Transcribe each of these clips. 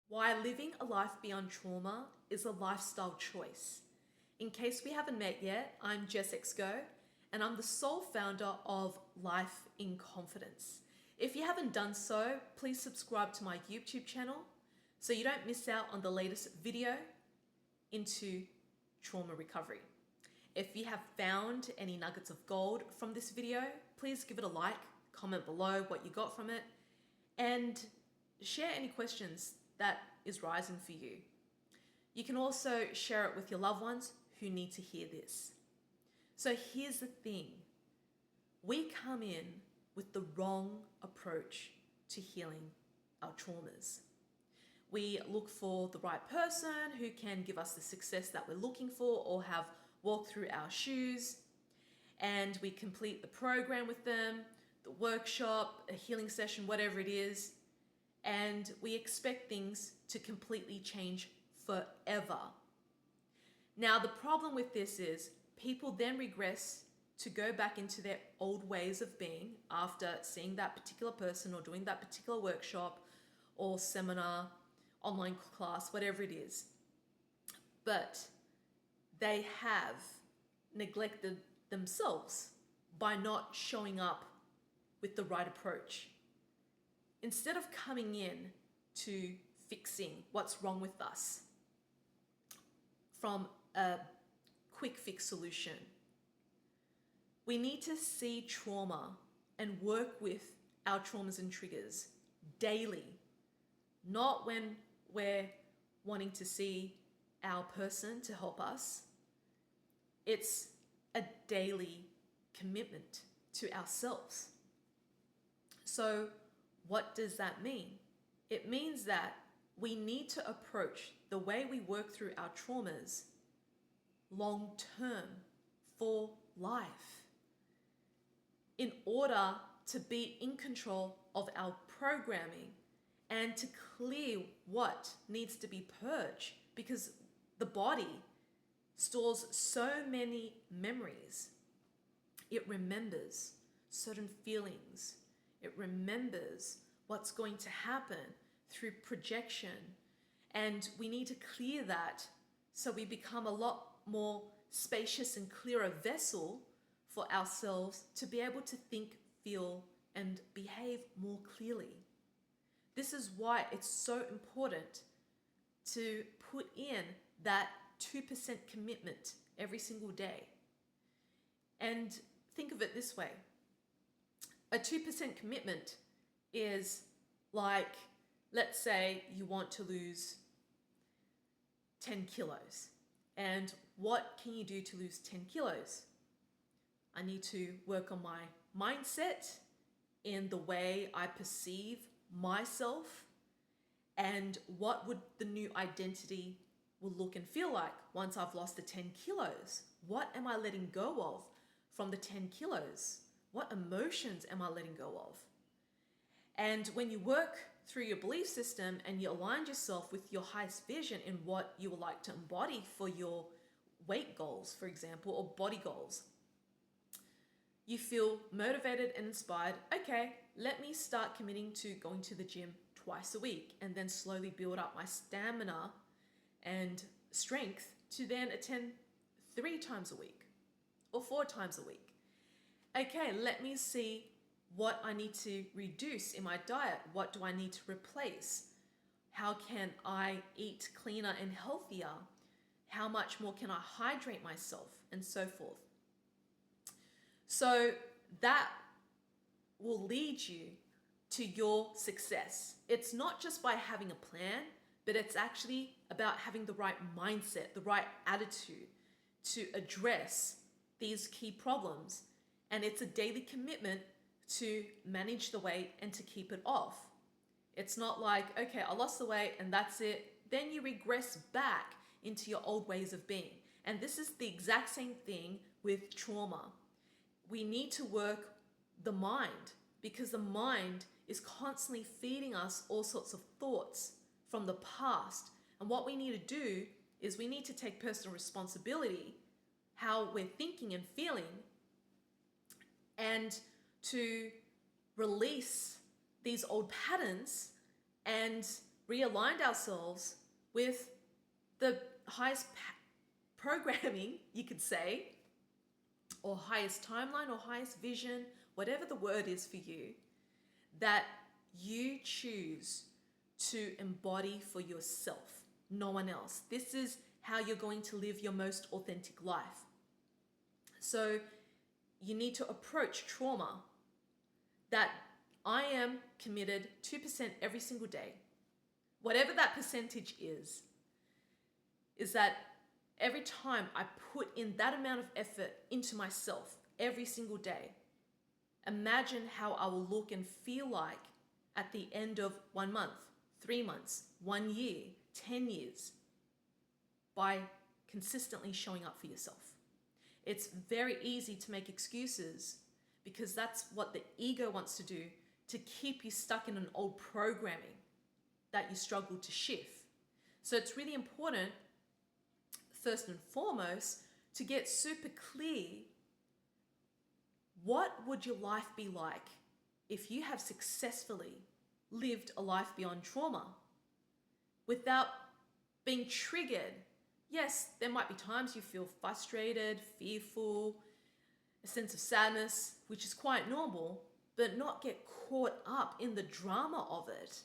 Why living a life beyond trauma is a lifestyle choice. In case we haven't met yet, I'm Jess X Goh, and I'm the sole founder of Life in Confidence. If you haven't done so, please subscribe to my YouTube channel so you don't miss out on the latest video into trauma recovery. If you have found any nuggets of gold from this video, please give it a like, comment below what you got from it, and share any questions that is rising for you. You can also share it with your loved ones who need to hear this. So here's the thing. We come in with the wrong approach to healing our traumas. We look for the right person who can give us the success that we're looking for or have walked through our shoes, and we complete the program with them, the workshop, a healing session, whatever it is, and we expect things to completely change forever. Now, the problem with this is people then regress to go back into their old ways of being after seeing that particular person or doing that particular workshop or seminar, online class, whatever it is. But they have neglected themselves by not showing up with the right approach. Instead of coming in to fixing what's wrong with us from a quick fix solution, we need to see trauma and work with our traumas and triggers daily, not when we're wanting to see our person to help us. It's a daily commitment to ourselves. So what does that mean? It means that we need to approach the way we work through our traumas long term for life in order to be in control of our programming and to clear what needs to be purged, because the body stores so many memories. It remembers certain feelings. It remembers what's going to happen through projection. And we need to clear that so we become a lot more spacious and clearer vessel for ourselves to be able to think, feel, and behave more clearly. This is why it's so important to put in that 2% commitment every single day. And think of it this way. A 2% commitment is like, let's say you want to lose 10 kilos. And what can you do to lose 10 kilos? I need to work on my mindset in the way I perceive myself, and what would the new identity will look and feel like once I've lost the 10 kilos? What am I letting go of from the 10 kilos? What emotions am I letting go of? And when you work through your belief system and you align yourself with your highest vision in what you would like to embody for your weight goals, for example, or body goals, you feel motivated and inspired. Okay, let me start committing to going to the gym twice a week and then slowly build up my stamina and strength to then attend 3 times a week or 4 times a week. Okay, let me see what I need to reduce in my diet. What do I need to replace? How can I eat cleaner and healthier? How much more can I hydrate myself? And so forth. So that will lead you to your success. It's not just by having a plan, but it's actually about having the right mindset, the right attitude to address these key problems. And it's a daily commitment to manage the weight and to keep it off. It's not like, okay, I lost the weight and that's it. Then you regress back into your old ways of being. And this is the exact same thing with trauma. We need to work the mind, because the mind is constantly feeding us all sorts of thoughts from the past. And what we need to do is we need to take personal responsibility, how we're thinking and feeling, and to release these old patterns and realigned ourselves with the highest programming, you could say, or highest timeline or highest vision, whatever the word is for you, that you choose to embody for yourself, no one else. This is how you're going to live your most authentic life. So you need to approach trauma that I am committed 2% every single day. Whatever that percentage is that every time I put in that amount of effort into myself every single day, imagine how I will look and feel like at the end of 1 month, 3 months, 1 year, 10 years, by consistently showing up for yourself. It's very easy to make excuses because that's what the ego wants to do, to keep you stuck in an old programming that you struggle to shift. So it's really important, first and foremost, to get super clear. What would your life be like if you have successfully lived a life beyond trauma without being triggered? Yes, there might be times you feel frustrated, fearful, a sense of sadness, which is quite normal, but not get caught up in the drama of it.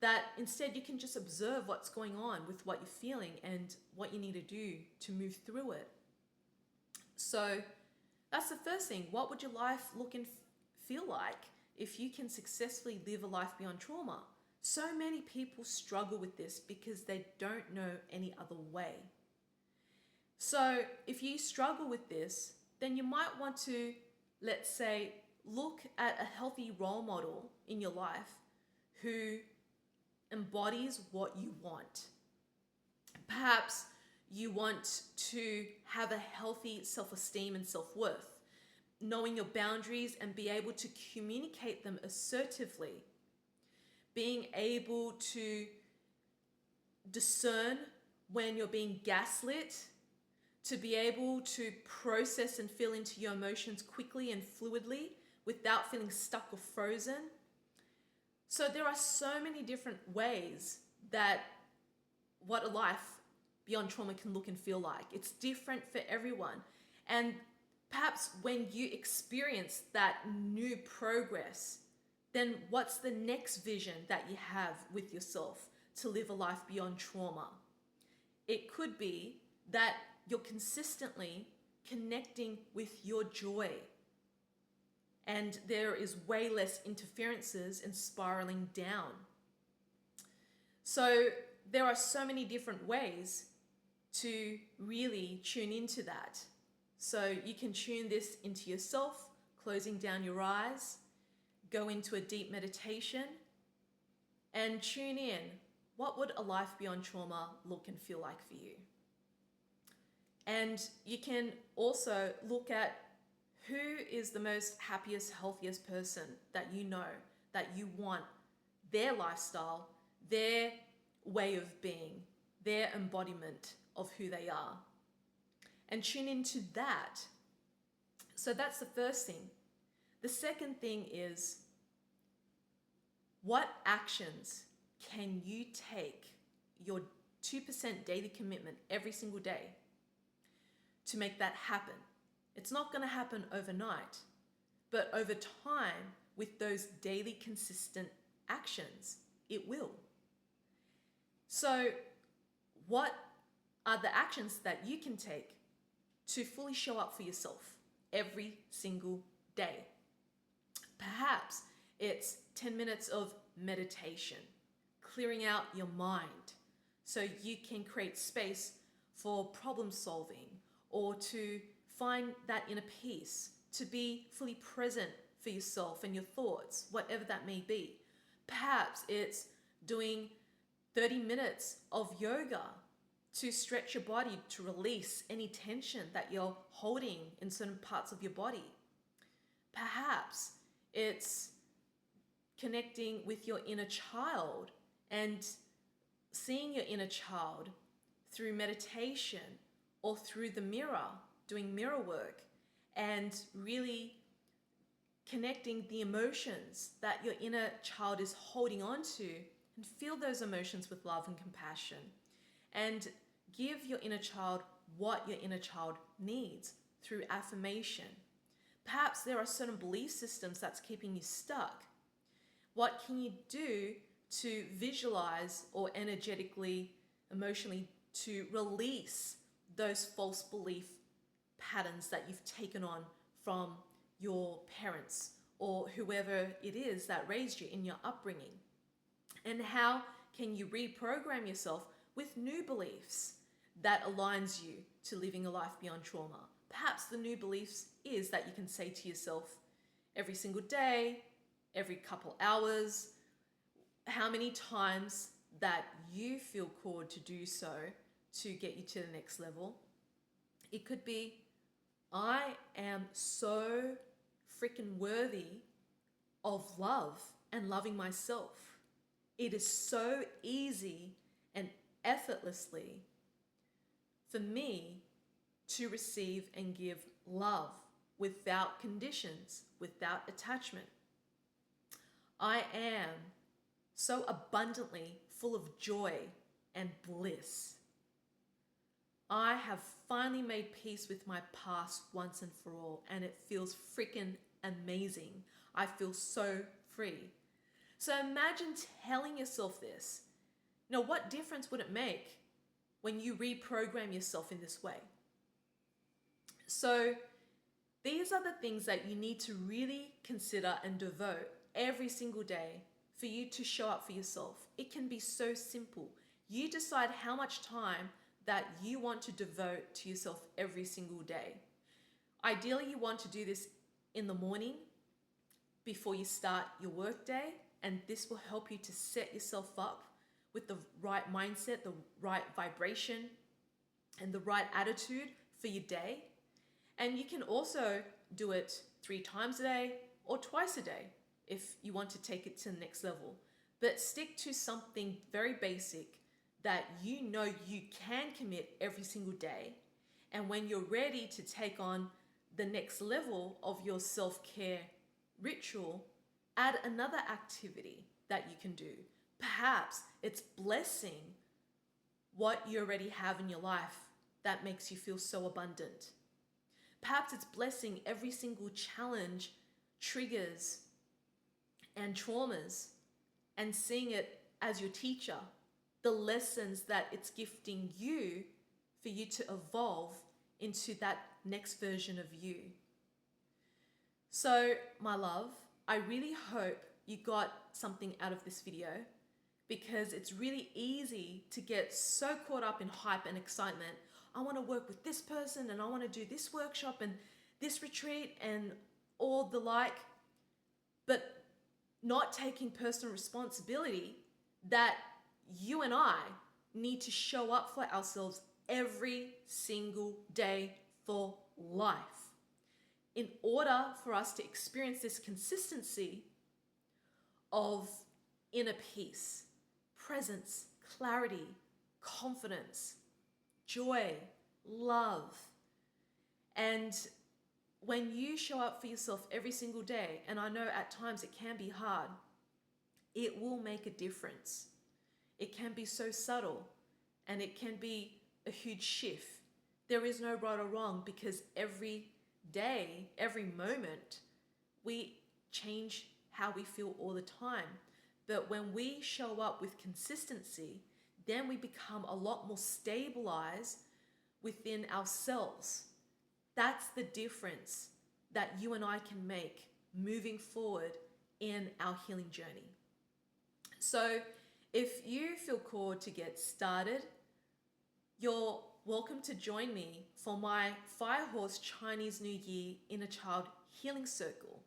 That instead you can just observe what's going on with what you're feeling and what you need to do to move through it. So that's the first thing. What would your life look and feel like if you can successfully live a life beyond trauma? So many people struggle with this because they don't know any other way. So if you struggle with this, then you might want to, let's say, look at a healthy role model in your life who embodies what you want. Perhaps you want to have a healthy self-esteem and self-worth, knowing your boundaries and be able to communicate them assertively, being able to discern when you're being gaslit, to be able to process and feel into your emotions quickly and fluidly without feeling stuck or frozen. So there are so many different ways that what a life beyond trauma can look and feel like. It's different for everyone. And perhaps when you experience that new progress, then what's the next vision that you have with yourself to live a life beyond trauma? It could be that you're consistently connecting with your joy, and there is way less interferences and spiraling down. So there are so many different ways to really tune into that. So you can tune this into yourself, closing down your eyes, go into a deep meditation, and tune in. What would a life beyond trauma look and feel like for you? And you can also look at who is the most happiest, healthiest person that you know, that you want their lifestyle, their way of being, their embodiment of who they are. And tune into that. So that's the first thing. The second thing is, what actions can you take your 2% daily commitment every single day to make that happen? It's not going to happen overnight, but over time, with those daily consistent actions, it will. So what are the actions that you can take to fully show up for yourself every single day? Perhaps it's 10 minutes of meditation, clearing out your mind so you can create space for problem solving or to find that inner peace, to be fully present for yourself and your thoughts, whatever that may be. Perhaps it's doing 30 minutes of yoga to stretch your body, to release any tension that you're holding in certain parts of your body. Perhaps it's connecting with your inner child and seeing your inner child through meditation or through the mirror, doing mirror work, and really connecting the emotions that your inner child is holding on to and feel those emotions with love and compassion. And give your inner child what your inner child needs through affirmation. Perhaps there are certain belief systems that's keeping you stuck. What can you do to visualize or energetically, emotionally, to release those false belief patterns that you've taken on from your parents or whoever it is that raised you in your upbringing? And how can you reprogram yourself with new beliefs that aligns you to living a life beyond trauma? Perhaps the new beliefs is that you can say to yourself every single day, every couple hours, how many times that you feel called to do so to get you to the next level. It could be, I am so freaking worthy of love and loving myself. It is so easy and effortlessly for me to receive and give love without conditions, without attachment. I am so abundantly full of joy and bliss. I have finally made peace with my past once and for all, and it feels freaking amazing. I feel so free. So imagine telling yourself this. Now, what difference would it make when you reprogram yourself in this way? So these are the things that you need to really consider and devote every single day for you to show up for yourself. It can be so simple. You decide how much time that you want to devote to yourself every single day. Ideally, you want to do this in the morning before you start your work day, and this will help you to set yourself up with the right mindset, the right vibration, and the right attitude for your day. And you can also do it 3 times a day or twice a day if you want to take it to the next level. But stick to something very basic that you know you can commit every single day. And when you're ready to take on the next level of your self-care ritual, add another activity that you can do. Perhaps it's blessing what you already have in your life that makes you feel so abundant. Perhaps it's blessing every single challenge, triggers, and traumas, and seeing it as your teacher, the lessons that it's gifting you for you to evolve into that next version of you. So, my love, I really hope you got something out of this video, because it's really easy to get so caught up in hype and excitement. I want to work with this person, and I want to do this workshop and this retreat and all the like, but not taking personal responsibility that you and I need to show up for ourselves every single day for life. In order for us to experience this consistency of inner peace, presence, clarity, confidence, joy, love. And when you show up for yourself every single day, and I know at times it can be hard, it will make a difference. It can be so subtle, and it can be a huge shift. There is no right or wrong, because every day, every moment, we change how we feel all the time. But when we show up with consistency, then we become a lot more stabilized within ourselves. That's the difference that you and I can make moving forward in our healing journey. So if you feel called to get started, you're welcome to join me for my Firehorse Chinese New Year Inner Child Healing Circle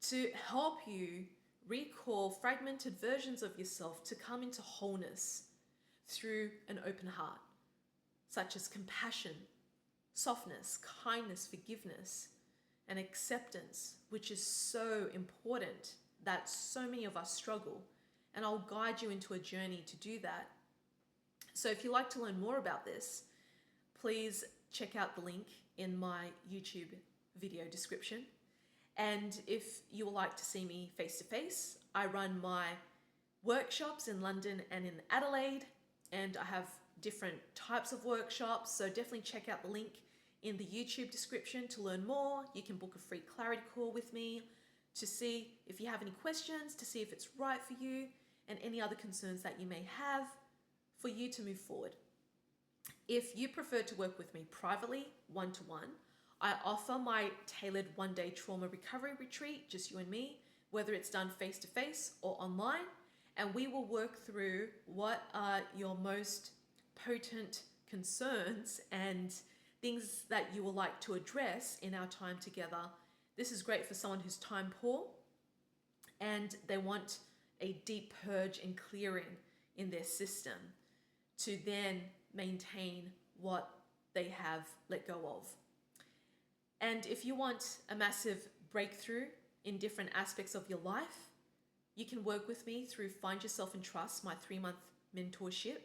to help you recall fragmented versions of yourself to come into wholeness through an open heart, such as compassion, softness, kindness, forgiveness, and acceptance, which is so important that so many of us struggle. And I'll guide you into a journey to do that. So if you'd like to learn more about this, please check out the link in my YouTube video description. And if you would like to see me face to face, I run my workshops in London and in Adelaide, and I have different types of workshops. So definitely check out the link in the YouTube description to learn more. You can book a free clarity call with me to see if you have any questions, to see if it's right for you, and any other concerns that you may have for you to move forward. If you prefer to work with me privately, one-to-one, I offer my tailored one-day trauma recovery retreat, just you and me, whether it's done face-to-face or online, and we will work through what are your most potent concerns and things that you will like to address in our time together. This is great for someone who's time poor and they want a deep purge and clearing in their system to then maintain what they have let go of. And if you want a massive breakthrough in different aspects of your life, you can work with me through Find Yourself and Trust, my 3-month mentorship.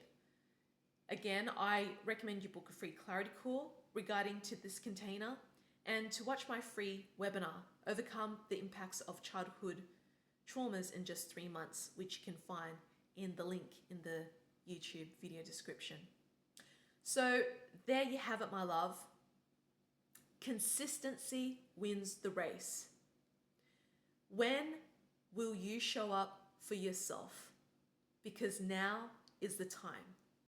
Again, I recommend you book a free clarity call regarding to this container and to watch my free webinar, Overcome the Impacts of Childhood Traumas in Just 3 Months, which you can find in the link in the YouTube video description. So there you have it, my love. Consistency wins the race. When will you show up for yourself? Because now is the time.